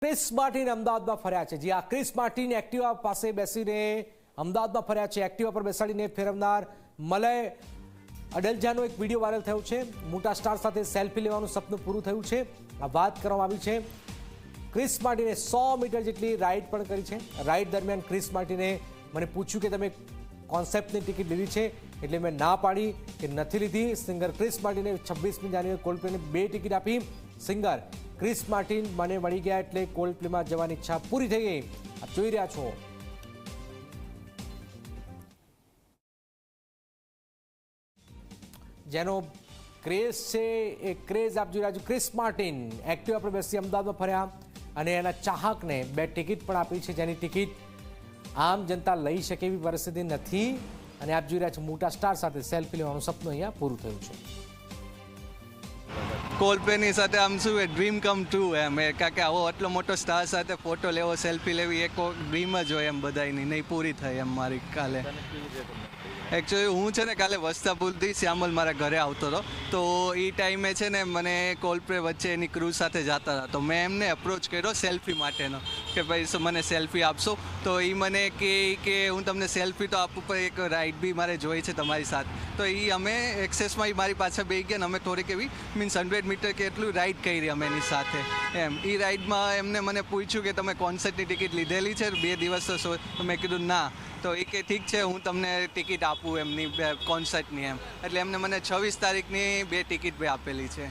Chris Martin અમદાવાદમાં ફર્યા છે। જી આ ક્રિસ માર્ટિન એક્ટિવા પાસે બેસીને અમદાવાદમાં ફર્યા છે। એક્ટિવા પર બેસાડીને ફેરવનાર મલય અડલજાનો એક વિડીયો વાયરલ થયો છે। મોટા સ્ટાર સાથે સેલ્ફી લેવાનું સપનું પૂરું થયું છે। આ વાત કરવામાં આવી છે। ક્રિસ માર્ટિને 100 મીટર જેટલી રાઇડ પણ કરી છે। રાઇડ દરમિયાન ક્રિસ માર્ટિને મને પૂછ્યું કે તમે કોન્સેપ્ટની ટિકિટ લીધી છે, એટલે મેં ના પાડી કે નથી લીધી। સિંગર ક્રિસ માર્ટિને 26મી જાન્યુઆરી કોલ્ડપ્લેને 2 ટિકિટ આપી। સિંગર ક્રિસ માર્ટિન મને મળી ગયા એટલે કોલ્ડપ્લેમાં જવાની ઈચ્છા પૂરી થઈ ગઈ। આપ જોઈ રહ્યા છો જેનો ક્રેઝ છે એ ક્રેઝ આપ જોઈ રહ્યા છો। ક્રિસ માર્ટિન એક્ટિવા પર બેસી અમદાવાદમાં ફર્યા અને એના ચાહકને 2 ટિકિટ પણ આપી છે, જેની ટિકિટ આમ જનતા લઈ શકે એવી પરિસ્થિતિ નથી। અને આપ જોઈ રહ્યા છો મોટા સ્ટાર સાથે સેલ્ફી લેવાનું સપનું અહીંયા પૂરું થયું છે। કોલ્ડપ્લેની સાથે આમ શું ડ્રીમ કમ ટ્રુ એમ કારણ કે આવો આટલો મોટો સ્ટાર સાથે ફોટો લેવો, સેલ્ફી લેવી એક ડ્રીમ જ હોય એમ બધાની, નહીં પૂરી થઈ એમ મારી કાલે। એકચ્યુઅલી હું છે ને કાલે વસ્તાપુરથી શ્યામલ મારા ઘરે આવતો હતો, તો એ ટાઈમે છે ને મને કોલ્ડપ્લે વચ્ચે એની ક્રૂઝ સાથે જતા હતા, તો મેં એમને અપ્રોચ કર્યો સેલ્ફી માટેનો કે ભાઈ મને સેલ્ફી આપશો? તો એ મને કે હું તમને સેલ્ફી તો આપું, પણ એક રાઇડ બી મારે જોઈ છે તમારી સાથે। તો એ અમે એક્સેસમાં મારી પાછળ બેસી ગયા ને અમે થોડીક એવી મીન્સ 100 મીટર કે એટલું રાઇડ કરી અમે એની સાથે એમ। એ રાઇડમાં એમને મને પૂછ્યું કે તમે કોન્સર્ટની ટિકિટ લીધેલી છે 2 દિવસ? તો મેં કીધું ના। તો એ કે ઠીક છે, હું તમને ટિકિટ આપું એમની કોન્સર્ટની એમ। એટલે એમને મને 26 તારીખની 2 ટિકિટ આપેલી છે।